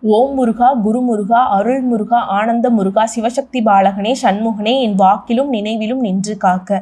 ஓம் முருகா, குரு முருகா, அருள் முருகா, ஆனந்த முருகா, சிவசக்தி பாலகனே, சண்முகனே, என் வாக்கிலும் நினைவிலும் நின்று காக்க.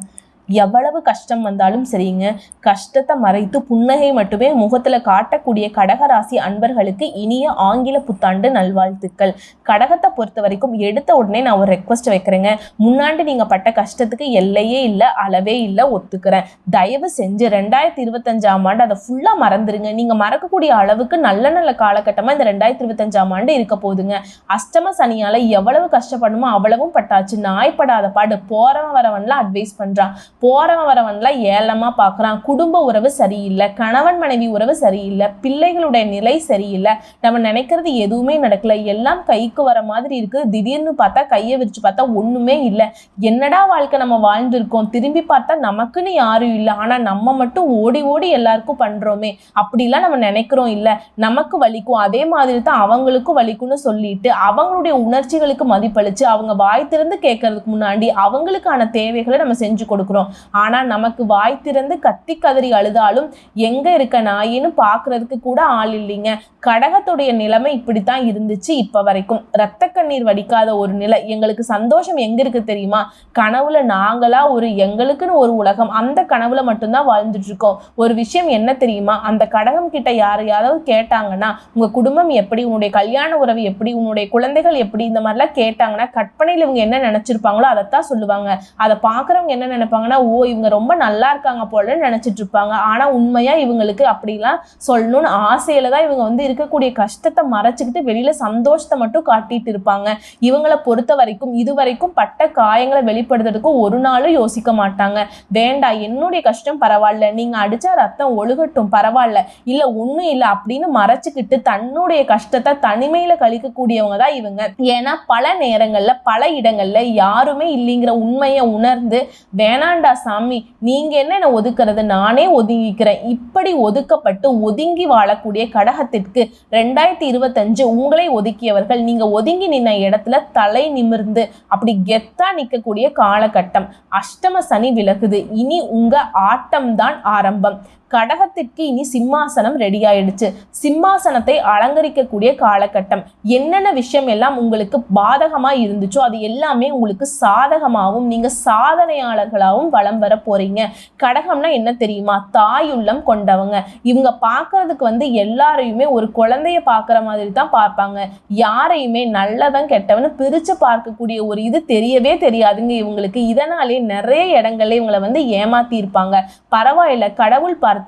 எவ்வளவு கஷ்டம் வந்தாலும் சரிங்க, கஷ்டத்தை மறைத்து புன்னகை மட்டுமே முகத்துல காட்டக்கூடிய கடகராசி அன்பர்களுக்கு இனிய ஆங்கில புத்தாண்டு நல்வாழ்த்துக்கள். கடகத்தை பொறுத்த வரைக்கும் எடுத்த உடனே நான் ஒரு ரெக்வஸ்ட் வைக்கிறேங்க. முன்னாடி நீங்க பட்ட கஷ்டத்துக்கு எல்லையே இல்லை, அளவே இல்லை, ஒத்துக்கிறேன். தயவு செஞ்சு 2025ஆம் ஆண்டு அதை ஃபுல்லா மறந்துருங்க. நீங்க மறக்கக்கூடிய அளவுக்கு நல்ல நல்ல காலகட்டமா இந்த 2025ஆம் ஆண்டு இருக்க போகுதுங்க. அஷ்டம சனியால எவ்வளவு கஷ்டப்படணுமோ அவ்வளவும் பட்டாச்சு. நாய்ப்படாத பாடு. போறவன் வரவன்லாம் அட்வைஸ் பண்றான், போறவன் வரவன்லாம் ஏளமா பார்க்குறான். குடும்ப உறவு சரியில்லை, கணவன் மனைவி உறவு சரியில்லை, பிள்ளைகளுடைய நிலை சரியில்லை, நம்ம நினைக்கிறது எதுவுமே நடக்கல, எல்லாம் கைக்கு வர மாதிரி இருக்கு. திடீர்னு பார்த்தா கையை விரிச்சு பார்த்தா ஒண்ணுமே இல்லை. என்னடா வாழ்க்கை நம்ம வாழ்ந்துருக்கோம், திரும்பி பார்த்தா நமக்குன்னு யாரும் இல்லை, ஆனா நம்ம மட்டும் ஓடி ஓடி எல்லாருக்கும் பண்றோமே, அப்படிலாம் நம்ம நினைக்கிறோம். இல்லை, நமக்கு வலிக்கும், அதே மாதிரி தான் அவங்களுக்கும் வலிக்கும்னு சொல்லிட்டு அவங்களுடைய உணர்ச்சிகளுக்கு மதிப்பளிச்சு அவங்க வாய் திறந்து கேட்கறதுக்கு முன்னாடி அவங்களுக்கான தேவைகளை நம்ம செஞ்சு கொடுக்குறோம். ஆனா நமக்கு வாய் திறந்து கத்தி கதறி அழுதாலும் எங்க இருக்க நாயின்னு பாக்குறதுக்கு கூட ஆள் இல்லைங்க. கடகத்துடைய நிலைமை இப்படித்தான் இருந்துச்சு இப்ப வரைக்கும். ரத்த கண்ணீர் வடிக்காத ஒரு நிலை. எங்களுக்கு சந்தோஷம் எங்க இருக்கு தெரியுமா? கனவுல நாங்களா ஒரு எங்களுக்குன்னு ஒரு உலகம், அந்த கனவுல மட்டும்தான் வாழ்ந்துட்டு இருக்கோம். ஒரு விஷயம் என்ன தெரியுமா? அந்த கடகம் கிட்ட யாரையாவது கேட்டாங்கன்னா உங்க குடும்பம் எப்படி, உன்னுடைய கல்யாண உறவு எப்படி, உன்னுடைய குழந்தைகள் எப்படி, இந்த மாதிரிலாம் கேட்டாங்கன்னா கற்பனையில இவங்க என்ன நினைச்சிருப்பாங்களோ அதைத்தான் சொல்லுவாங்க. அதை பாக்குறவங்க என்ன நினைப்பாங்கன்னா, ஓ இவங்க ரொம்ப நல்லா இருக்காங்க போல நினைச்சிட்டு இருப்பாங்க. ஆனா உண்மையா இவங்களுக்கு அப்படிலாம் சொல்லணும்னு ஆசையில தான் இவங்க இருக்கக்கூடிய கஷ்டத்தை மறைச்சுக்கிட்டு வெளியில சந்தோஷத்தை மட்டும் காட்டிட்டு இருப்பாங்க. இவங்களை பொறுத்த வரைக்கும் இதுவரைக்கும் பட்ட காயங்களை வெளிப்படுத்துறதுக்கு ஒரு நாளும் யோசிக்க மாட்டாங்க. வேண்டாம், என்னுடைய கஷ்டம் பரவாயில்ல, நீங்க அடிச்சா ரத்தம் ஒழுகட்டும் பரவாயில்ல, இல்ல ஒண்ணும் இல்லை அப்படின்னு மறைச்சுக்கிட்டு தன்னுடைய கஷ்டத்தை தனிமையில கழிக்கக்கூடியவங்க தான் இவங்க. ஏன்னா பல நேரங்கள்ல பல இடங்கள்ல யாருமே இல்லைங்கிற உண்மையை உணர்ந்து வேணாண்டா சாமி, நீங்க என்ன ஒதுக்குறது, நானே ஒதுங்கிக்கிறேன், இப்படி ஒதுக்கப்பட்டு ஒதுங்கி வாழக்கூடிய கடகத்திற்கு 2025 உங்களை ஒதுக்கியவர்கள் நீங்க ஒதுங்கி நின்ன இடத்துல தலை நிமிர்ந்து அப்படி கெத்தா நிற்கக்கூடிய காலகட்டம். அஷ்டம சனி விலகுது. இனி உங்க ஆட்டம் தான் ஆரம்பம். கடகத்திற்கு இனி சிம்மாசனம் ரெடி ஆயிடுச்சு. சிம்மாசனத்தை அலங்கரிக்கக்கூடிய காலகட்டம். என்னென்ன விஷயம் எல்லாம் உங்களுக்கு பாதகமா இருந்துச்சோ அது எல்லாமே உங்களுக்கு சாதகமாகவும் நீங்க சாதனையாளர்களாகவும் வலம் வர போறீங்க. கடகம்னா என்ன தெரியுமா? தாயுள்ளம் கொண்டவங்க. இவங்க பார்க்கறதுக்கு எல்லாரையுமே ஒரு குழந்தைய பார்க்குற மாதிரி தான் பார்ப்பாங்க. யாரையுமே நல்லதான் கெட்டவன்னு பிரிச்சு பார்க்கக்கூடிய ஒரு இது தெரியவே தெரியாதுங்க இவங்களுக்கு. இதனாலே நிறைய இடங்கள்ல இவங்களை ஏமாத்தி இருப்பாங்க. பரவாயில்ல, கடவுள் பார்த்துப்பார்.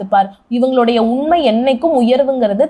இவங்களுடைய உண்மை என்னைக்கும் உயர்வுங்கிறது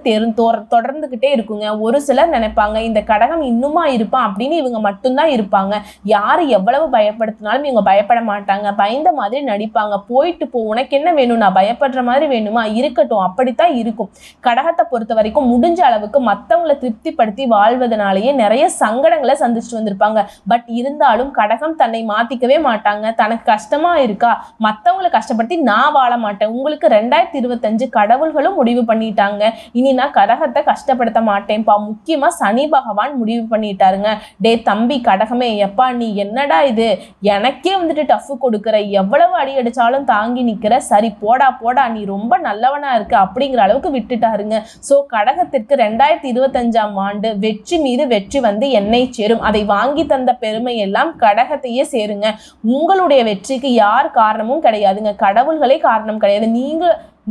தொடர்ந்துகிட்டே இருக்குங்க. ஒரு சிலர் நினைப்பாங்க இந்த கடகம் இன்னுமா இருப்பான் அப்படின்னு. இவங்க மட்டும்தான் இருப்பாங்க. யாரு எவ்வளவு பயப்படுத்தினாலும் இவங்க பயப்பட மாட்டாங்க. பயந்த மாதிரி நடிப்பாங்க. போயிட்டு போ, உனக்கு என்ன வேணும், நான் பயப்படுற மாதிரி வேணுமா, இருக்கட்டும், அப்படித்தான் இருக்கும். கடகத்தை பொறுத்த வரைக்கும் முடிஞ்ச அளவுக்கு மற்றவங்களை திருப்திப்படுத்தி வாழ்வதனாலேயே நிறைய சங்கடங்களை சந்திச்சுட்டு வந்திருப்பாங்க. பட் இருந்தாலும் கடகம் தன்னை மாத்திக்கவே மாட்டாங்க. தனக்கு கஷ்டமா இருக்கா, மற்றவங்களை கஷ்டப்படுத்தி நான் வாழ மாட்டேன். உங்களுக்கு 2025 கடவுள்களும் முடிவு பண்ணிட்டாங்க, இனி நான் கடகத்தை கஷ்டப்படுத்த மாட்டேன்ப்பா. முக்கியமா சனி பகவான் முடிவு பண்ணிட்டாருங்க. டே தம்பி கடகமே, எப்பா நீ என்னடா இது, எனக்கே டஃப் கொடுக்குற, எவ்வளவு அடி அடிச்சாலும் தாங்கி நிக்கிற, சரி போடா போடா, நீ ரொம்ப நல்லவனா இருக்கு அப்படிங்கிற அளவுக்கு விட்டுட்டாருங்க. சோ கடகத்திற்கு 2025ஆம் ஆண்டு வெற்றி மீது வெற்றி என்னை சேரும். அதை வாங்கி தந்த பெருமை எல்லாம் கடகத்தையே சேருங்க. உங்களுடைய வெற்றிக்கு யார் காரணமும் கிடையாதுங்க, கடவுள்களே காரணம் கிடையாது.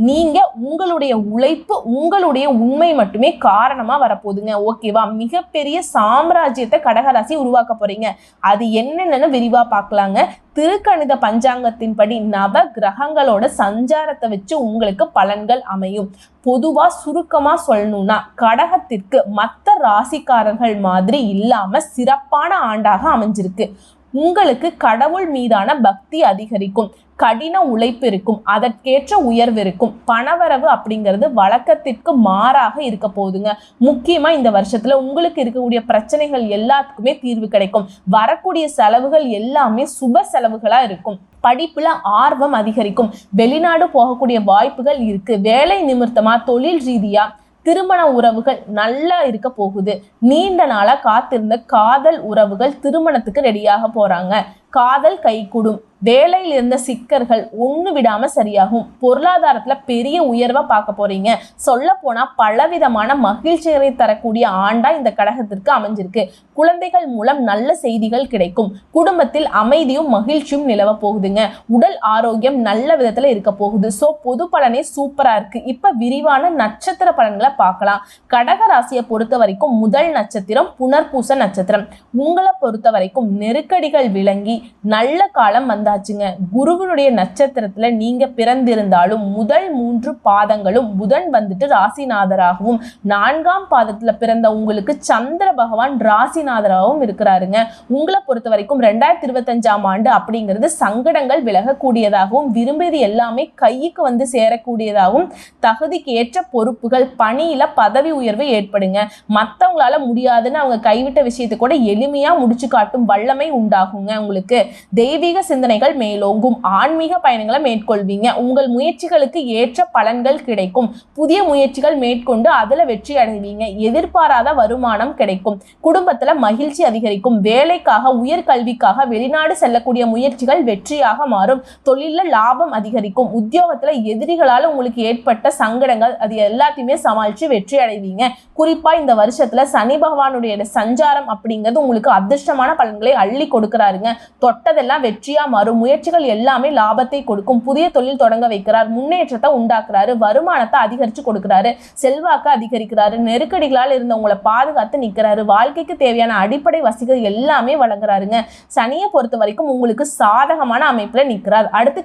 நீங்க உங்களுடைய உழைப்பு, உங்களுடைய உண்மை மட்டுமே காரணமா வரப்போகுதுங்க. ஓகேவா? மிகப்பெரிய சாம்ராஜ்யத்தை கடகராசி உருவாக்க போறீங்க. அது என்னென்னு விரிவா பார்க்கலாங்க. திருக்கணித பஞ்சாங்கத்தின்படி நவ கிரகங்களோட சஞ்சாரத்தை வச்சு உங்களுக்கு பலன்கள் அமையும். பொதுவா சுருக்கமா சொல்லணும்னா கடகத்திற்கு மற்ற ராசிக்காரர்கள் மாதிரி இல்லாம சிறப்பான ஆண்டாக அமைஞ்சிருக்கு. உங்களுக்கு கடவுள் மீதான பக்தி அதிகரிக்கும், கடின உழைப்பு இருக்கும், அதற்கேற்ற உயர்வு இருக்கும். பணவரவு அப்படிங்கிறது வழக்கத்திற்கு மாறாக இருக்க போகுதுங்க. முக்கியமா இந்த வருஷத்துல உங்களுக்கு இருக்கக்கூடிய பிரச்சனைகள் எல்லாத்துக்குமே தீர்வு கிடைக்கும். வரக்கூடிய செலவுகள் எல்லாமே சுப செலவுகளா இருக்கும். படிப்புல ஆர்வம் அதிகரிக்கும். வெளிநாடு போகக்கூடிய வாய்ப்புகள் இருக்கு. வேலை நிமித்தமா, தொழில் ரீதியா திருமண உறவுகள் நல்லா இருக்க போகுது. நீண்ட நாளா காத்திருந்த காதல் உறவுகள் திருமணத்துக்கு ரெடியாக போறாங்க. காதல் கைகூடும். வேலையில் இருந்த சிக்கல்கள் ஒண்ணு விடாம சரியாகும். பொருளாதாரத்துல பெரிய உயர்வை பார்க்க போறீங்க. சொல்ல போனா பலவிதமான மகிழ்ச்சிகளை தரக்கூடிய ஆண்டா இந்த கடகத்திற்கு அமைஞ்சிருக்கு. குழந்தைகள் மூலம் நல்ல செய்திகள் கிடைக்கும். குடும்பத்தில் அமைதியும் மகிழ்ச்சியும் நிலவ போகுதுங்க. உடல் ஆரோக்கியம் நல்ல விதத்துல இருக்க போகுது. சோ பொது பலனே சூப்பரா இருக்கு. இப்ப விரிவான நட்சத்திர பலன்களை பார்க்கலாம். கடக ராசியை பொறுத்த வரைக்கும் முதல் நட்சத்திரம் புனர்பூச நட்சத்திரம். உங்களை பொறுத்த வரைக்கும் நெருக்கடிகள் விளங்கி நல்ல காலம் வந்தாச்சுங்க. குருவினுடைய நட்சத்திரத்துல நீங்க பிறந்திருந்தாலும் முதல் 3 பாதங்களும் புதன் வந்துட்டு ராசிநாதராகவும் 4ஆம் பாதத்துல பிறந்த உங்களுக்கு சந்திர பகவான் ராசிநாதராகவும் இருக்கிறாருங்க. உங்களை பொறுத்த வரைக்கும் 2025ஆம் ஆண்டு அப்படிங்கிறது சங்கடங்கள் விலகக்கூடியதாகவும் விரும்பியது எல்லாமே கைக்கு வந்து சேரக்கூடியதாகவும் தகுதிக்கு ஏற்ற பொறுப்புகள் பணியில பதவி உயர்வு ஏற்படுங்க. மற்றவங்களால முடியாதுன்னு அவங்க கைவிட்ட விஷயத்தை கூட எளிமையா முடிச்சு காட்டும் வல்லமை உண்டாகுங்க. உங்களுக்கு தெய்வீக சிந்தனைகள் மேலோங்கும். ஆன்மீக பயணங்களை மேற்கொள்வீங்க. உங்கள் முயற்சிகளுக்கு ஏற்ற பலன்கள் கிடைக்கும். புதிய முயற்சிகள் மேற்கொண்டு அதுல வெற்றி அடைவீங்க. எதிர்பாராத வருமானம் கிடைக்கும். குடும்பத்துல மகிழ்ச்சி அதிகரிக்கும். வேலைக்காக உயர்கல்விக்காக வெளிநாடு செல்லக்கூடிய முயற்சிகள் வெற்றியாக மாறும். தொழில லாபம் அதிகரிக்கும். உத்தியோகத்துல எதிரிகளால் உங்களுக்கு ஏற்பட்ட சங்கடங்கள் அது எல்லாத்தையுமே சமாளிச்சு வெற்றி அடைவீங்க. குறிப்பா இந்த வருஷத்துல சனி பகவானுடைய சஞ்சாரம் அப்படிங்கிறது உங்களுக்கு அதிர்ஷ்டமான பலன்களை அள்ளி கொடுக்கிறாருங்க. தொட்டதெல்லாம் வெற்றியா மாறும். முயற்சிகள் எல்லாமே லாபத்தை கொடுக்கும். புதிய தொழில் தொடங்க வைக்கிறார். முன்னேற்றத்தை உண்டாக்குறாரு. வருமானத்தை அதிகரிச்சு கொடுக்கிறாரு. செல்வாக்கு அதிகரிக்கிறாரு. நெருக்கடிகளால் இருந்தவங்களை பாதுகாத்து நிற்கிறாரு. வாழ்க்கைக்கு தேவையான அடிப்படை வசதிகள் எல்லாமே வழங்குறாருங்க. சனியை பொறுத்த வரைக்கும் உங்களுக்கு சாதகமான அமைப்புல நிற்கிறார். அடுத்து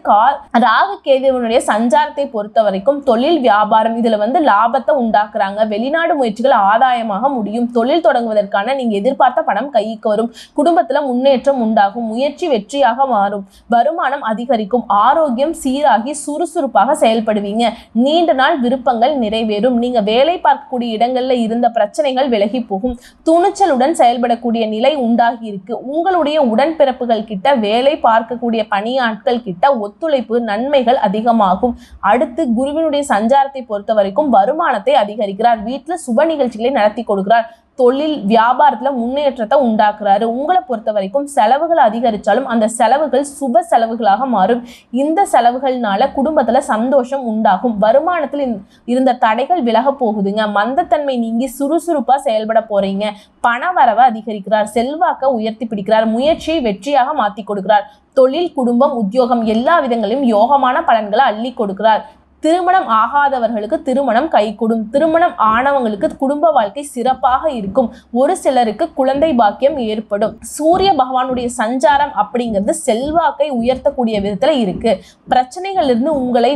ராகு கேதுவனுடைய சஞ்சாரத்தை பொறுத்த வரைக்கும் தொழில் வியாபாரம் இதுல லாபத்தை உண்டாக்குறாங்க. வெளிநாடு முயற்சிகள் ஆதாயமாக முடியும். தொழில் தொடங்குவதற்கான நீங்க எதிர்பார்த்த பணம் கைக்கு வரும். குடும்பத்துல முன்னேற்றம் உண்டாகும். முயற்சி வெற்றியாக மாறும். வருமானம் அதிகரிக்கும். ஆரோக்கியம் சீராகி சுறுசுறுப்பாக செயல்படுவீங்க. நீண்ட நாள் விருப்பங்கள் நிறைவேறும். நீங்க வேலை பார்க்கக்கூடிய இடங்கள்ல இருந்த பிரச்சனைகள் விலகி போகும். துணிச்சலுடன் செயல்படக்கூடிய நிலை உண்டாகி இருக்கு. உங்களுடைய உடன்பிறப்புகள் கிட்ட வேலை பார்க்கக்கூடிய பணியாட்கள் கிட்ட ஒத்துழைப்பு நன்மைகள் அதிகமாகும். அடுத்து குருவினுடைய சஞ்சாரத்தை பொறுத்த வரைக்கும் வருமானத்தை அதிகரிக்கிறார். வீட்டுல சுப நிகழ்ச்சிகளை நடத்தி கொடுக்கிறார். தொழில் வியாபாரத்துல முன்னேற்றத்தை உண்டாக்குறாரு. உங்களை பொறுத்த வரைக்கும் செலவுகள் அதிகரிச்சாலும் அந்த செலவுகள் சுப செலவுகளாக மாறும். இந்த செலவுகள்னால குடும்பத்துல சந்தோஷம் உண்டாகும். வருமானத்தில் இருந்த தடைகள் விலக போகுதுங்க. மந்தத்தன்மை நீங்கி சுறுசுறுப்பா செயல்பட போறீங்க. பண வரவை அதிகரிக்கிறார். செல்வாக்க உயர்த்தி பிடிக்கிறார். முயற்சியை வெற்றியாக மாத்தி கொடுக்கிறார். தொழில் குடும்பம் உத்தியோகம் எல்லா விதங்களிலும் யோகமான பலன்களை அள்ளி கொடுக்கிறார். திருமணம் ஆகாதவர்களுக்கு திருமணம் கைகூடும். திருமணம் ஆனவங்களுக்கு குடும்ப வாழ்க்கை சிறப்பாக இருக்கும். ஒரு சிலருக்கு குழந்தை பாக்கியம் ஏற்படும். சூரிய பகவானுடைய சஞ்சாரம் அப்படிங்கிறது செல்வாக்கை உயர்த்தக்கூடிய விதத்துல இருக்கு. பிரச்சனைகள் இருந்து உங்களை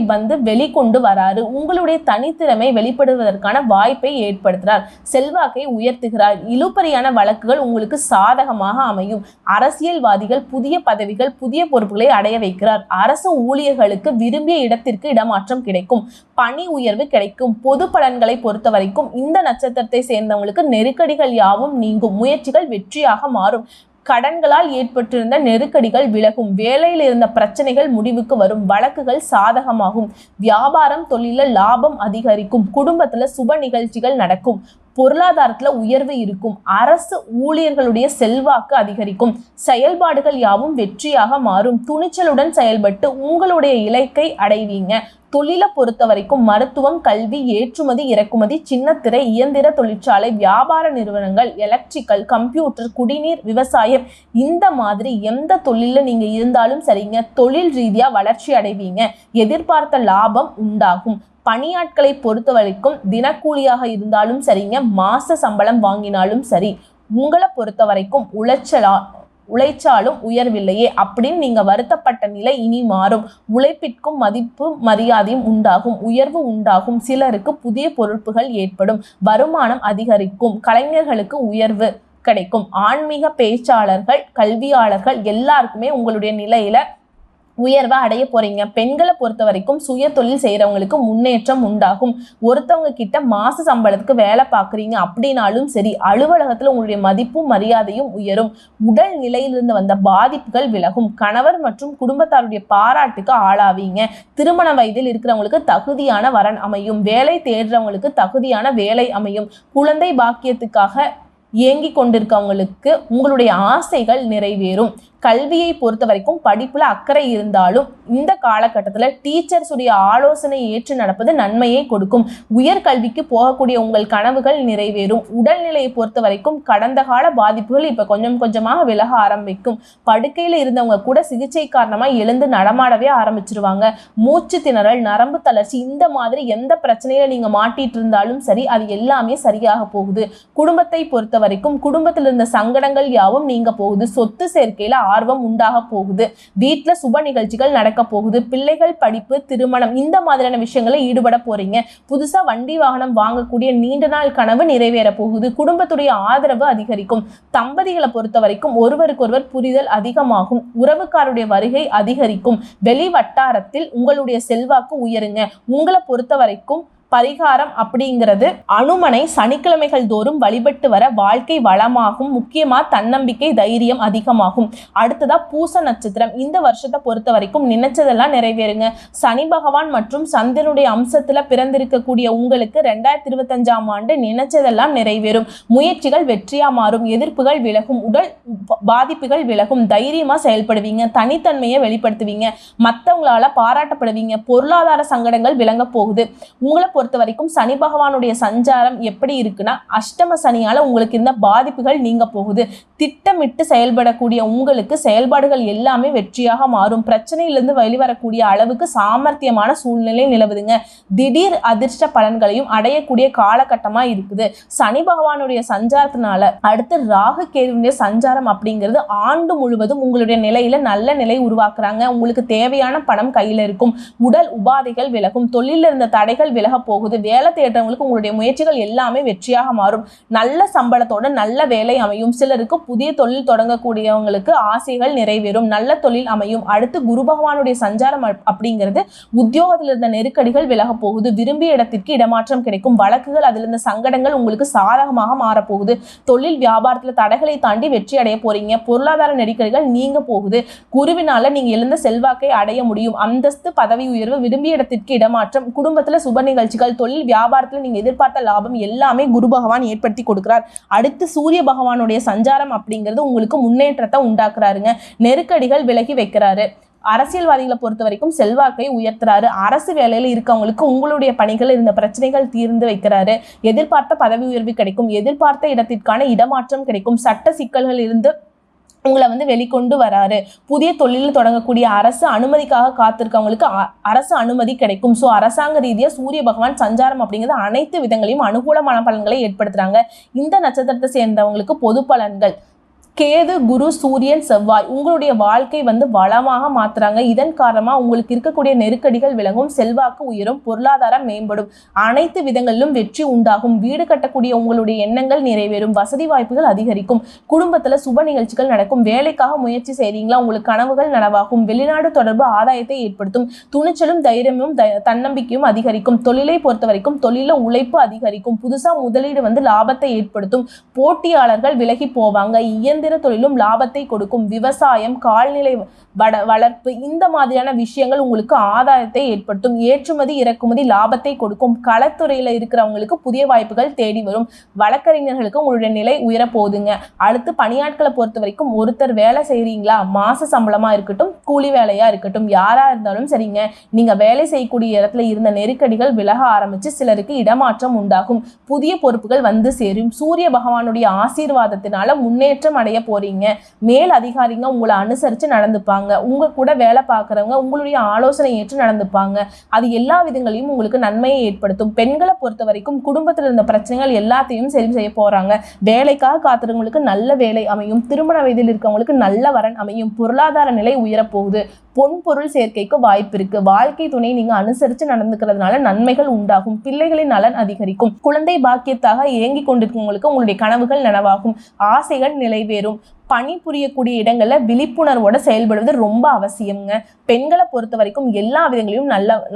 வெளிக்கொண்டு வராரு. உங்களுடைய தனித்திறமை வெளிப்படுவதற்கான வாய்ப்பை ஏற்படுத்துறார். செல்வாக்கை உயர்த்துகிறார். இழுபறியான வழக்குகள் உங்களுக்கு சாதகமாக அமையும். அரசியல்வாதிகள் புதிய பதவிகள் புதிய பொறுப்புகளை அடைய வைக்கிறார். அரசு ஊழியர்களுக்கு விரும்பிய இடத்திற்கு இடமாற்றம் கிடைக்கும். பணி உயர்வு கிடைக்கும். பொது பலன்களை பொறுத்த வரைக்கும் இந்த நட்சத்திரத்தை சேர்ந்தவங்களுக்கு நெருக்கடிகள் யாவும் நீங்கும். முயற்சிகள் வெற்றியாக மாறும். கடன்களால் ஏற்பட்டிருந்த நெருக்கடிகள் விலகும். வேலையில் இருந்த பிரச்சனைகள் முடிவுக்கு வரும். வழக்குகள் சாதகமாகும். வியாபாரம் தொழில லாபம் அதிகரிக்கும். குடும்பத்துல சுப நிகழ்ச்சிகள் நடக்கும். பொருளாதாரத்துல உயர்வு இருக்கும். அரசு ஊழியர்களுடைய செல்வாக்கு அதிகரிக்கும். செயல்பாடுகள் யாவும் வெற்றியாக மாறும். துணிச்சலுடன் செயல்பட்டு உங்களுடைய இலக்கை அடைவீங்க. தொழிலை பொறுத்த வரைக்கும் மருத்துவம் கல்வி ஏற்றுமதி இறக்குமதி சின்னத்திரை இயந்திர தொழிற்சாலை வியாபார நிறுவனங்கள் எலக்ட்ரிக்கல் கம்ப்யூட்டர் குடிநீர் விவசாயம் இந்த மாதிரி எந்த தொழில நீங்க இருந்தாலும் சரிங்க தொழில் ரீதியா வளர்ச்சி அடைவீங்க. எதிர்பார்த்த லாபம் உண்டாகும். பணியாட்களை பொறுத்த வரைக்கும் தினக்கூலியாக இருந்தாலும் சரிங்க மாச சம்பளம் வாங்கினாலும் சரி உங்களை பொறுத்த வரைக்கும் உழைச்சாலும் உயர்வில்லையே அப்படின்னு நீங்க வருத்தப்பட்ட நிலை இனி மாறும். உழைப்பிற்கும் மதிப்பு மரியாதையும் உண்டாகும். உயர்வு உண்டாகும். சிலருக்கு புதிய பொறுப்புகள் ஏற்படும். வருமானம் அதிகரிக்கும். கலைஞர்களுக்கு உயர்வு கிடைக்கும். ஆன்மீக பேச்சாளர்கள் கல்வியாளர்கள் எல்லாருக்குமே உங்களுடைய நிலையில உயர்வா அடைய போறீங்க. பெண்களை பொறுத்த வரைக்கும் சுய தொழில் செய்யறவங்களுக்கு முன்னேற்றம் உண்டாகும். ஒருத்தவங்க கிட்ட மாச சம்பளத்துக்கு வேலை பார்க்குறீங்க அப்படின்னாலும் சரி அலுவலகத்துல உங்களுடைய மதிப்பும் மரியாதையும் உயரும். உடல் நிலையிலிருந்து வந்த பாதிப்புகள் விலகும். கணவர் மற்றும் குடும்பத்தாருடைய பாராட்டுக்கு ஆளாவீங்க. திருமண வயதில் இருக்கிறவங்களுக்கு தகுதியான வரன் அமையும். வேலை தேடுறவங்களுக்கு தகுதியான வேலை அமையும். குழந்தை பாக்கியத்துக்காக ஏங்கி கொண்டிருக்கவங்களுக்கு உங்களுடைய ஆசைகள் நிறைவேறும். கல்வியை பொறுத்த வரைக்கும் படிப்புல அக்கறை இருந்தாலும் இந்த காலகட்டத்துல டீச்சர்ஸ் உடைய ஆலோசனை ஏற்று நடப்பது நன்மையை கொடுக்கும். உயர்கல்விக்கு போகக்கூடிய உங்கள் கனவுகள் நிறைவேறும். உடல்நிலையை பொறுத்த வரைக்கும் கடந்த கால பாதிப்புகள் இப்ப கொஞ்சம் கொஞ்சமாக விலக ஆரம்பிக்கும். படுக்கையில இருந்தவங்க கூட சிகிச்சை காரணமா எழுந்து நடமாடவே ஆரம்பிச்சிருவாங்க. மூச்சு திணறல், நரம்பு தளர்ச்சி, இந்த மாதிரி எந்த பிரச்சனையில நீங்க மாட்டிட்டு இருந்தாலும் சரி, அது எல்லாமே சரியாக போகுது. குடும்பத்தை பொறுத்த வரைக்கும் குடும்பத்தில் இருந்த சங்கடங்கள் யாவும் நீங்க போகுது. சொத்து சேர்க்கையில ஆர்வம் உண்டாக போகுது. வீட்டுல சுப நிகழ்ச்சிகள் நடக்க போகுது. பிள்ளைகள் படிப்பு, திருமணம், இந்த மாதிரியான விஷயங்களை ஈடுபட போறீங்க. புதுசா வண்டி வாகனம் வாங்கக்கூடிய நீண்ட நாள் கனவு நிறைவேற போகுது. குடும்பத்துடைய ஆதரவு அதிகரிக்கும். தம்பதிகளை பொறுத்த வரைக்கும் ஒருவருக்கொருவர் புரிதல் அதிகமாகும். உறவுக்காருடைய வருகை அதிகரிக்கும். வெளி வட்டாரத்தில் உங்களுடைய செல்வாக்கு உயருங்க. உங்களை பொறுத்த வரைக்கும் பரிகாரம் அப்படிங்கிறது அனுமனை சனிக்கிழமைகள் தோறும் வழிபட்டு வர வாழ்க்கை வளமாகும். முக்கியமா தன்னம்பிக்கை, தைரியம் அதிகமாகும். அடுத்ததா பூச நட்சத்திரம். இந்த வருஷத்தை பொறுத்த வரைக்கும் நினைச்சதெல்லாம் நிறைவேறுங்க. சனி பகவான் மற்றும் சந்திரனுடைய அம்சத்துல பிறந்திருக்கக்கூடிய உங்களுக்கு 2025ஆம் ஆண்டு நினைச்சதெல்லாம் நிறைவேறும். முயற்சிகள் வெற்றியா மாறும். எதிர்ப்புகள் விலகும். உடல் பாதிப்புகள் விலகும். தைரியமா செயல்படுவீங்க. தனித்தன்மையை வெளிப்படுத்துவீங்க. மற்றவங்களால பாராட்டப்படுவீங்க. பொருளாதார சங்கடங்கள் விளங்க போகுது. உங்களை பொறுத்த வரைக்கும் சனி பகவானுடைய சஞ்சாரம் எப்படி இருக்குன்னா, அஷ்டம சனியால உங்களுக்கு இருந்த பாதிப்புகள் நீங்க போகுது. திட்டமிட்டு செயல்படக்கூடிய உங்களுக்கு செயல்பாடுகள் எல்லாமே வெற்றியாக மாறும். பிரச்சனையிலிருந்து வெளிவரக்கூடிய அளவுக்கு சாமர்த்தியமான சூழ்நிலை நிலவுதுங்க. திடீர் அதிர்ஷ்ட பலன்களையும் அடையக்கூடிய காலகட்டமா இருக்குது. சனி பகவானுடைய சஞ்சாரத்தினால அடுத்து ராகு கேதுவுடைய சஞ்சாரம் அப்படிங்கிறது ஆண்டு முழுவதும் உங்களுடைய நிலையில நல்ல நிலை உருவாக்குறாங்க. உங்களுக்கு தேவையான பணம் கையில இருக்கும். உடல் உபாதைகள் விலகும். தொழில இருந்த தடைகள் விலக போகுது. வேலை தேடுறவங்களுக்கு உங்களுடைய முயற்சிகள் எல்லாமே வெற்றியாக மாறும். நல்ல சம்பளத்தோட நல்ல வேலை அமையும். சிலருக்கு புதிய தொழில் தொடங்கக்கூடியவங்களுக்கு ஆசைகள் நிறைவேறும். நல்ல தொழில் அமையும். அடுத்து குரு பகவானுடைய சஞ்சாரம் அப்படிங்கிறது உத்தியோகத்தில் இருந்த நெருக்கடிகள் விலக போகுது. விரும்பிய இடத்திற்கு இடமாற்றம் கிடைக்கும். வழக்குகள், அதில் இருந்த சங்கடங்கள் உங்களுக்கு சாதகமாக மாறப்போகுது. தொழில் வியாபாரத்தில் தடைகளை தாண்டி வெற்றி அடைய போறீங்க. பொருளாதார நெருக்கடிகள் நீங்க போகுது. குருவினால நீங்க எழுந்த செல்வாக்கை அடைய முடியும். அந்தஸ்து, பதவி உயர்வு, விரும்பிய இடத்திற்கு இடமாற்றம், குடும்பத்துல சுப நிகழ்ச்சிகள், தொழில் வியாபாரத்துல நீங்க எதிர்பார்த்த லாபம் எல்லாமே குரு பகவான் ஏற்படுத்தி கொடுக்கிறார். அடுத்து சூரிய பகவானுடைய சஞ்சாரம் அப்படிங்கிறது உங்களுக்கு முன்னேற்றத்தை உண்டாக்குறாருங்க. நெருக்கடிகள் விலகி வைக்கிறாரு. அரசியல்வாதிகளை பொறுத்த வரைக்கும் செல்வாக்கை உயர்த்துறாரு. அரசு வேலையில இருக்கவங்களுக்கு உங்களுடைய பணிகள் இருந்த பிரச்சனைகள் தீர்ந்து வைக்கிறாரு. எதிர்பார்த்த பதவி உயர்வு கிடைக்கும். எதிர்பார்த்த இடத்திற்கான இடமாற்றம் கிடைக்கும். சட்ட சிக்கல்கள் இருந்து உங்களை வெளிக்கொண்டு வராரு. புதிய தொழில் தொடங்கக்கூடிய அரசு அனுமதிக்காக காத்திருக்கவங்களுக்கு அரசு அனுமதி கிடைக்கும். ஸோ அரசாங்க ரீதியா சூரிய பகவான் சஞ்சாரம் அப்படிங்கிறது அனைத்து விதங்களையும் அனுகூலமான பலன்களை ஏற்படுத்துறாங்க. இந்த நட்சத்திரத்தை சேர்ந்தவங்களுக்கு பொது பலன்கள்: கேது, குரு, சூரியன், செவ்வாய் உங்களுடைய வாழ்க்கை வளமாக மாத்துறாங்க. இதன் காரணமா உங்களுக்கு இருக்கக்கூடிய நெருக்கடிகள் விலகும். செல்வாக்கு உயரும். பொருளாதாரம் மேம்படும். அனைத்து விதங்களிலும் வெற்றி உண்டாகும். வீடு கட்டக்கூடிய உங்களுடைய எண்ணங்கள் நிறைவேறும். வசதி வாய்ப்புகள் அதிகரிக்கும். குடும்பத்துல சுப நிகழ்ச்சிகள் நடக்கும். வேலைக்காக முயற்சி செய்றீங்களா, உங்களுக்கு கனவுகள் நனவாகும். வெளிநாடு தொடர்பு ஆதாயத்தை ஏற்படுத்தும். துணிச்சலும் தைரியமும் தன்னம்பிக்கையும் அதிகரிக்கும். தொழிலை பொறுத்த வரைக்கும் தொழில உழைப்பு அதிகரிக்கும். புதுசா முதலீடு லாபத்தை ஏற்படுத்தும். போட்டியாளர்கள் விலகி போவாங்க. தொழிலும் லாபத்தை கொடுக்கும். விவசாயம், கால்நடை வளர்ப்பு, இந்த மாதிரியான விஷயங்கள் உங்களுக்கு ஆதாயத்தை ஏற்படுத்தும். ஏற்றுமதி, இறக்குமதி லாபத்தை கொடுக்கும். களத்துறையில இருக்கிறவங்களுக்கு புதிய வாய்ப்புகள் தேடி வரும். வழக்கறிஞர்களுக்கு உங்களுடைய நிலை உயர போகுதுங்க. அடுத்து பணியாட்களை பொறுத்த வரைக்கும் ஒருத்தர் வேலை செய்றீங்களா, மாச சம்பளமா இருக்கட்டும், கூலி வேலையா இருக்கட்டும், யாரா இருந்தாலும் சரிங்க, நீங்க வேலை செய்யக்கூடிய இடத்துல இருந்த நெருக்கடிகள் விலக ஆரம்பிச்சு சிலருக்கு இடமாற்றம் உண்டாகும். புதிய பொறுப்புகள் சேரும். சூரிய பகவானுடைய ஆசீர்வாதத்தினால முன்னேற்றம் அடைய போறீங்க. மேல் அதிகாரிங்க உங்களை அனுசரிச்சு நடந்துப்பாங்க. உங்க கூட வேலை பார்க்கறவங்க உங்களுடைய ஆலோசனை ஏற்று நடந்துப்பாங்க. அது எல்லா விதங்களையும் உங்களுக்கு நன்மையை ஏற்படுத்தும். பெண்களை பொறுத்த வரைக்கும் குடும்பத்தில் இருந்த பிரச்சனைகள் எல்லாத்தையும் சரி செய்ய போறாங்க. வேலைக்காக காத்துறவங்களுக்கு நல்ல வேலை அமையும். திருமண வயதில் இருக்கவங்களுக்கு நல்ல வரன் அமையும். பொருளாதார நிலை உயரப்போகுது. பொன் பொருள் சேர்க்கைக்கு வாய்ப்பு இருக்கு. வாழ்க்கை துணை நீங்க அனுசரிச்சு நடந்துக்கிறதுனால நன்மைகள் உண்டாகும். பிள்ளைகளின் நலன் அதிகரிக்கும். குழந்தை பாக்கியத்தாக ஏங்கி கொண்டிருக்கவங்களுக்கு உங்களுடைய கனவுகள் நனவாகும். ஆசைகள் நிறைவேறும். பணி புரியக்கூடிய இடங்கள்ல விழிப்புணர்வோட செயல்படுவது ரொம்ப அவசியம்ங்க. பெண்களை பொறுத்த வரைக்கும் எல்லா விதங்களையும்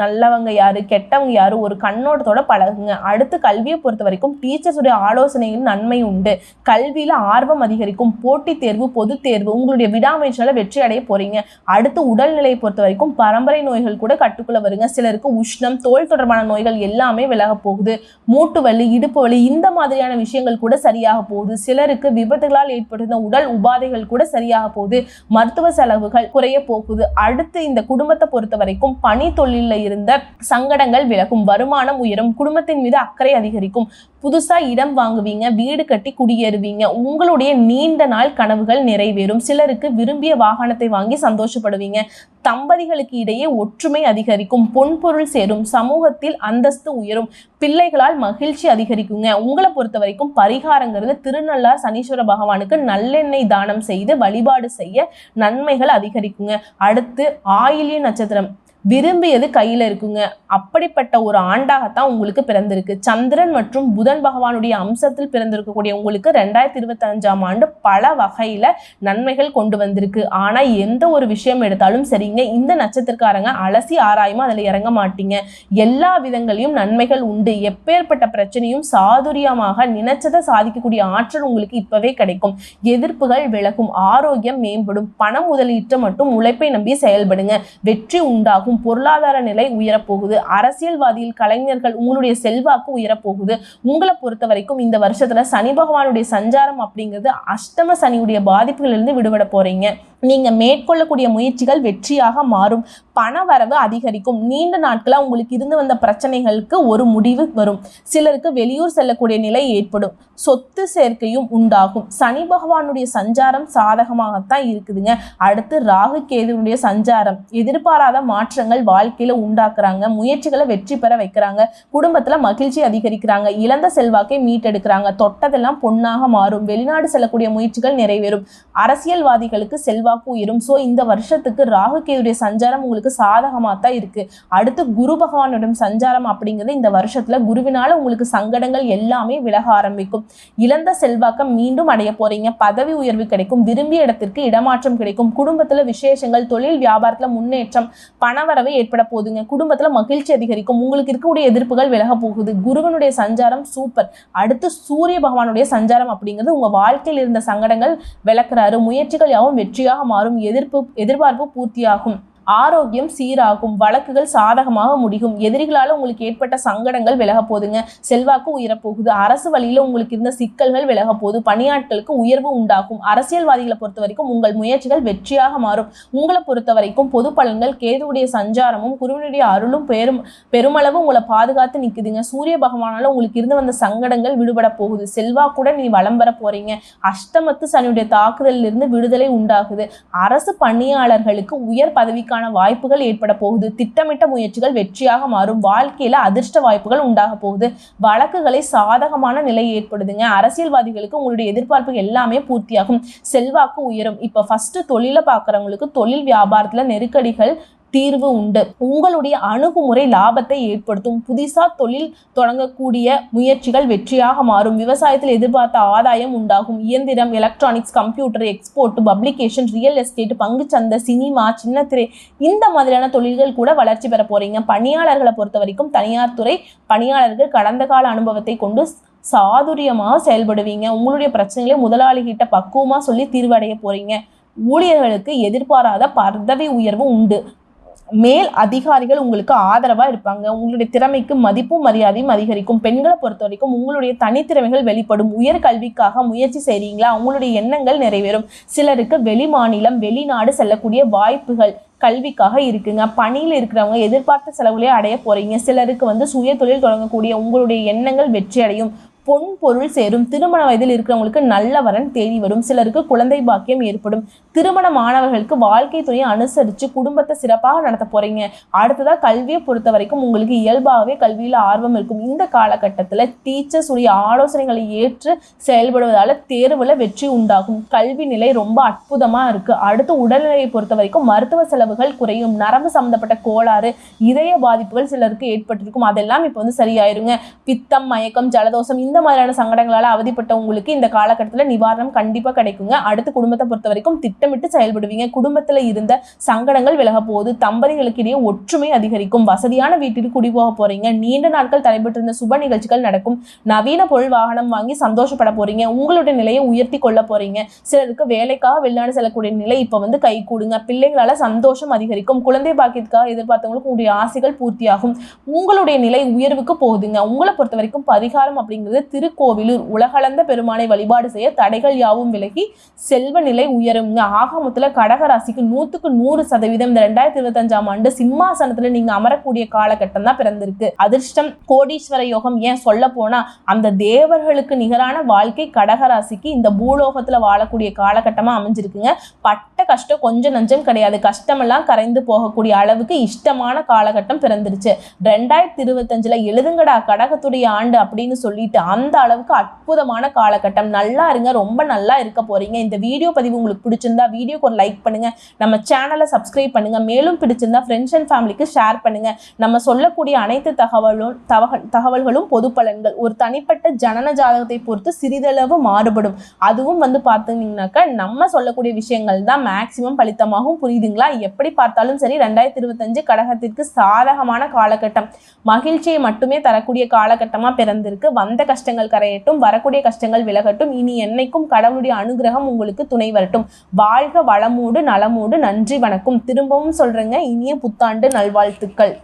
நல்லவங்க யாரு, கெட்டவங்க யாரு, ஒரு கண்ணோட்டத்தோட பழகுங்க. அடுத்து கல்வியை பொறுத்த வரைக்கும் டீச்சர்ஸுடைய ஆலோசனையில் நன்மை உண்டு. கல்வியில ஆர்வம் அதிகரிக்கும். போட்டித் தேர்வு, பொது தேர்வு, உங்களுடைய விடாமுயற்சியால வெற்றி அடைய போறீங்க. அடுத்து உடல்நிலையை பொறுத்த வரைக்கும் பரம்பரை நோய்கள் கூட கட்டுக்குள்ள வருங்க. சிலருக்கு உஷ்ணம், தோல் தொடர்பான நோய்கள் எல்லாமே விலக போகுது. மூட்டு வலி, இடுப்பு வலி, இந்த மாதிரியான விஷயங்கள் கூட சரியாக போகுது. சிலருக்கு விபத்துகளால் ஏற்படுத்த உடல் உபாதைகள் கூட சரியாக போகுது. மருத்துவ செலவுகள் குறைய போகுது. அடுத்து இந்த குடும்பத்தை பொறுத்த வரைக்கும் பணி தொழில இருந்த சங்கடங்கள் விலகும், வருமானம் உயரும், குடும்பத்தின் மீது அக்கறை அதிகரிக்கும், புதுசா இடம் வாங்குவீங்க, வீடு கட்டி குடியேறுவீங்க, உங்களுடைய நீண்ட நாள் கனவுகள் நிறைவேறும். சிலருக்கு விரும்பிய வாகனத்தை வாங்கி சந்தோஷப்படுவீங்க. தம்பதிகளுக்கு இடையே ஒற்றுமை அதிகரிக்கும், பொன்பொருள் சேரும், சமூகத்தில் அந்தஸ்து உயரும், பிள்ளைகளால் மகிழ்ச்சி அதிகரிக்குங்க. உங்களை பொறுத்த வரைக்கும் பரிகாரங்கிறது திருநள்ளார் சனீஸ்வர பகவானுக்கு நல்லெண்ணெய் தானம் செய்து வழிபாடு செய்ய நன்மைகள் அதிகரிக்குங்க. அடுத்து ஆயில்ய நட்சத்திரம், விரும்பியது கையில இருக்குங்க. அப்படிப்பட்ட ஒரு ஆண்டாகத்தான் உங்களுக்கு பிறந்திருக்கு. சந்திரன் மற்றும் புதன் பகவானுடைய அம்சத்தில் பிறந்திருக்கக்கூடிய உங்களுக்கு 2025ஆம் ஆண்டு பல வகையில நன்மைகள் கொண்டு வந்திருக்கு. ஆனா எந்த ஒரு விஷயம் எடுத்தாலும் சரிங்க, இந்த நட்சத்திரக்காரங்க அலசி ஆராயமா அதுல இறங்க மாட்டீங்க. எல்லா விதங்களையும் நன்மைகள் உண்டு. எப்பேற்பட்ட பிரச்சனையும் சாதுரியமாக நினைச்சதை சாதிக்கக்கூடிய ஆற்றல் உங்களுக்கு இப்பவே கிடைக்கும். எதிர்ப்புகள் விலகும், ஆரோக்கியம் மேம்படும், பண முதலீட்டு மற்றும் உழைப்பை நம்பி செயல்படுங்க. வெற்றி உண்டாகும், பொருளாதார நிலை உயரப்போகுது. அரசியல்வாதிகள், கலைஞர்கள், உங்களுடைய செல்வாக்கு உயரப்போகுது. உங்களை பொறுத்த வரைக்கும் இந்த வருஷத்துல சனி பகவானுடைய சஞ்சாரம் அப்படிங்கிறது அஷ்டம சனியுடைய பாதிப்புகளிலிருந்து விடுபட போறீங்க. நீங்க மேற்கொள்ளக்கூடிய முயற்சிகள் வெற்றியாக மாறும், பண வரவு அதிகரிக்கும். நீண்ட நாட்களா உங்களுக்கு இருந்து வந்த பிரச்சனைகளுக்கு ஒரு முடிவு வரும். சிலருக்கு வெளியூர் செல்லக்கூடிய நிலை ஏற்படும், சொத்து சேர்க்கையும் உண்டாகும். சனி பகவானுடைய சஞ்சாரம் சாதகமாகத்தான் இருக்குதுங்க. அடுத்து ராகு கேதுனுடைய சஞ்சாரம் எதிர்பாராத மாற்றங்கள் வாழ்க்கையில உண்டாக்குறாங்க, முயற்சிகளை வெற்றி பெற வைக்கிறாங்க, குடும்பத்துல மகிழ்ச்சி அதிகரிக்கிறாங்க, இழந்த செல்வாக்கை மீட்டெடுக்கிறாங்க, தொட்டதெல்லாம் பொன்னாக மாறும், வெளிநாடு செல்லக்கூடிய முயற்சிகள் நிறைவேறும், அரசியல்வாதிகளுக்கு செல்வாக்கு உயரும். சோ இந்த வருஷத்துக்கு ராகு கேதுடைய சஞ்சாரம் உங்களுக்கு சாதகமா தான் இருக்கு. அடுத்து குரு பகவானுடைய சஞ்சாரம் அப்படிங்கிறது இந்த வருஷத்துல குருவினால உங்களுக்கு சங்கடங்கள் எல்லாமே விலக ஆரம்பிக்கும். இழந்த செல்வாக்கம் மீண்டும் அடைய போறீங்க, பதவி உயர்வு கிடைக்கும், விரும்பிய இடத்திற்கு இடமாற்றம் கிடைக்கும், குடும்பத்துல விசேஷங்கள், தொழில் வியாபாரத்துல முன்னேற்றம், பணவரவு ஏற்பட போகுதுங்க, குடும்பத்துல மகிழ்ச்சி அதிகரிக்கும், உங்களுக்கு இருக்கக்கூடிய எதிர்ப்புகள் விலக போகுது. குருவனுடைய சஞ்சாரம் சூப்பர். அடுத்து சூரிய பகவானுடைய சஞ்சாரம் அப்படிங்கிறது உங்க வாழ்க்கையில் இருந்த சங்கடங்கள் விளக்குறாரு, முயற்சிகள் யாவும் வெற்றியாக மாறும், எதிர்பார்ப்பு பூர்த்தியாகும், ஆரோக்கியம் சீராகும், வழக்குகள் சாதகமாக முடியும், எதிரிகளால உங்களுக்கு ஏற்பட்ட சங்கடங்கள் விலக போகுதுங்க, செல்வாக்கு உயரப்போகுது, அரசு வழியில உங்களுக்கு இருந்த சிக்கல்கள் விலக போகுது, பணியாட்களுக்கு உயர்வு உண்டாகும். அரசியல்வாதிகளை பொறுத்த வரைக்கும் உங்கள் முயற்சிகள் வெற்றியாக மாறும். உங்களை பொறுத்த வரைக்கும் பொது பலன்கள் கேதுவுடைய சஞ்சாரமும் குருவினுடைய அருளும் பெருமளவு உங்களை பாதுகாத்து நிக்குதுங்க. சூரிய பகவானால உங்களுக்கு இருந்து வந்த சங்கடங்கள் விடுபட போகுது, செல்வாக்குடன் நீ வலம் வர போறீங்க. அஷ்டமத்து சனியுடைய தாக்குதலில் இருந்து விடுதலை உண்டாகுது. அரசு பணியாளர்களுக்கு உயர் பதவிக்கான வாய்ப்புகள் ஏற்பட போகுது. திட்டமிட்ட முயற்சிகள் வெற்றியாக மாறும். வாழ்க்கையில அதிர்ஷ்ட வாய்ப்புகள் உண்டாக போகுது. வழக்குகளை சாதகமான நிலை ஏற்படுதுங்க. அரசியல்வாதிகளுக்கு உங்களுடைய எதிர்பார்ப்புகள் எல்லாமே பூர்த்தியாகும், செல்வாக்கு உயரும். இப்ப ஃபர்ஸ்ட் தொழில பாக்குறவங்களுக்கு தொழில் வியாபாரத்துல நெருக்கடிகள் தீர்வு உண்டு. உங்களுடைய அணுகுமுறை லாபத்தை ஏற்படுத்தும். புதிசா தொழில் தொடங்கக்கூடிய முயற்சிகள் வெற்றியாக மாறும். விவசாயத்தில் எதிர்பார்த்த ஆதாயம் உண்டாகும். இயந்திரம், electronics, computer, export, publication, real estate, பங்குச்சந்தை, சினிமா, சின்னத்திரை இந்த மாதிரியான தொழில்கள் கூட வளர்ச்சி பெற போறீங்க. பணியாளர்களை பொறுத்த வரைக்கும் தனியார் துறை பணியாளர்கள் கடந்த கால அனுபவத்தை கொண்டு சாதுரியமாக செயல்படுவீங்க. உங்களுடைய பிரச்சனைகளை முதலாளிகிட்ட பக்குவமா சொல்லி தீர்வடைய போறீங்க. ஊழியர்களுக்கு எதிர்பாராத பதவி உயர்வு உண்டு. மேல் அதிகாரிகள் உங்களுக்கு ஆதரவா இருப்பாங்க. உங்களுடைய திறமைக்கு மதிப்பும் மரியாதையும் அதிகரிக்கும். பெண்களை பொறுத்த வரைக்கும் உங்களுடைய தனித்திறமைகள் வெளிப்படும். உயர் கல்விக்காக முயற்சி செய்றீங்களா, உங்களுடைய எண்ணங்கள் நிறைவேறும். சிலருக்கு வெளி மாநிலம், வெளிநாடு செல்லக்கூடிய வாய்ப்புகள் கல்விக்காக இருக்குங்க. பணியில் இருக்கிறவங்க எதிர்பார்த்த செலவுகளே அடைய போறீங்க. சிலருக்கு சுய தொழில் தொடங்கக்கூடிய உங்களுடைய எண்ணங்கள் வெற்றி அடையும். பொன் பொருள் சேரும். திருமண வயதில் இருக்கிறவங்களுக்கு நல்ல வரன் தேடி வரும். சிலருக்கு குழந்தை பாக்கியம் ஏற்படும். திருமணமானவர்களுக்கு வாழ்க்கை துணையை அனுசரித்து குடும்பத்தை சிறப்பாக நடத்த போறீங்க. அடுத்ததா கல்வியை பொறுத்த வரைக்கும் உங்களுக்கு இயல்பாகவே கல்வியில் ஆர்வம் இருக்கும். இந்த காலகட்டத்தில் டீச்சர்ஸ் உடைய ஆலோசனைகளை ஏற்று செயல்படுவதால தேர்வுல வெற்றி உண்டாகும். கல்வி நிலை ரொம்ப அற்புதமா இருக்கு. அடுத்து உடல்நிலையை பொறுத்த வரைக்கும் மருத்துவ செலவுகள் குறையும். நரம்பு சம்பந்தப்பட்ட கோளாறு, இதய பாதிப்புகள் சிலருக்கு ஏற்பட்டிருக்கும், அதெல்லாம் இப்போ சரியாயிருங்க. பித்தம், மயக்கம், ஜலதோஷம் இந்த மாதிரியான சங்கடங்களால அவதிப்பட்ட உங்களுக்கு இந்த காலகட்டத்தில் நிவாரணம் கண்டிப்பா கிடைக்குங்க. அடுத்து குடும்பத்தை பொறுத்த வரைக்கும் திட்டமிட்டு செயல்படுவீங்க. குடும்பத்துல இருந்த சங்கடங்கள் விலக போகுது. தம்பதிகளுக்கு இடையே ஒற்றுமை அதிகரிக்கும். வசதியான வீட்டிற்கு குடிபோக போறீங்க. நீண்ட நாட்கள் தடைபட்டிருந்த சுப நிகழ்ச்சிகள் நடக்கும். நவீன பொருள் வாகனம் வாங்கி சந்தோஷப்பட போறீங்க. உங்களுடைய நிலையை உயர்த்தி கொள்ள போறீங்க. சிலருக்கு வேலைக்காக வெளிநாடு செல்லக்கூடிய நிலை இப்ப கை கூடுங்க. பிள்ளைகளால சந்தோஷம் அதிகரிக்கும். குழந்தை பாக்கியத்துக்காக எதிர்பார்த்தவங்களுக்கு உங்களுடைய ஆசைகள் பூர்த்தியாகும். உங்களுடைய நிலை உயர்வுக்கு போகுதுங்க. உங்களை பொறுத்த வரைக்கும் பரிகாரம் அப்படிங்கிறது திருக்கோவிலூர் உலகளந்த பெருமானை வழிபாடு செய்ய தடைகள் யாவும் விலகி செல்வ நிலை உயருங்க. ஆக மொத்தத்துல கடகராசிக்கு 100க்கு 100% இந்த 2025ஆம் ஆண்டு சிம்மாசனத்துல நீங்க அமரக்கூடிய காலகட்டம் தான் பிறந்திருக்கு. அதிர்ஷ்டம், கோடீஸ்வர யோகம், ஏன் சொல்ல போனா அந்த தேவர்களுக்கு நிகரான வாழ்க்கை கடகராசிக்கு இந்த பூலோகத்துல வாழக்கூடிய காலகட்டமா அமைஞ்சிருக்குங்க. பட்ட கஷ்டம் கொஞ்சம் நஞ்சம் கிடையாது. கஷ்டமெல்லாம் கரைந்து போகக்கூடிய அளவுக்கு இஷ்டமான காலகட்டம் பிறந்துருச்சு. 2025ல எழுதுங்கடா கடகத்துடைய ஆண்டு அப்படின்னு சொல்லிட்டு அந்த அளவுக்கு அற்புதமான காலகட்டம். நல்லா இருங்க, ரொம்ப நல்லா இருக்க போறீங்க. இந்த வீடியோ பதிவு உங்களுக்கு பிடிச்சிருந்தா வீடியோக்கு ஒரு லைக் பண்ணுங்க, நம்ம சேனலை சப்ஸ்கிரைப் பண்ணுங்க, மேலும் பிடிச்சிருந்தா ஃப்ரெண்ட்ஸ் அண்ட் ஃபேமிலிக்கு ஷேர் பண்ணுங்க. நம்ம சொல்லக்கூடிய அனைத்து தகவல்களும் பொது பலன்கள். ஒரு தனிப்பட்ட ஜனன ஜாதகத்தை பொறுத்து சிறிதளவு மாறுபடும். அதுவும் பார்த்தீங்கன்னாக்கா நம்ம சொல்லக்கூடிய விஷயங்கள் தான் மேக்சிமம் பலித்தமாகவும், புரியுதுங்களா? எப்படி பார்த்தாலும் சரி 2025 கடகத்திற்கு சாதகமான காலகட்டம், மகிழ்ச்சியை மட்டுமே தரக்கூடிய காலகட்டமா பிறந்திருக்கு. வந்த கஷ்டங்கள் கரையட்டும், வரக்கூடிய கஷ்டங்கள் விலகட்டும். இனி என்னைக்கும் கடவுளுடைய அனுகிரகம் உங்களுக்கு துணை வரட்டும். வாழ்க வளமோடு நலமோடு. நன்றி, வணக்கம். திரும்பவும் சொல்றேங்க, இனிய புத்தாண்டு நல்வாழ்த்துக்கள்.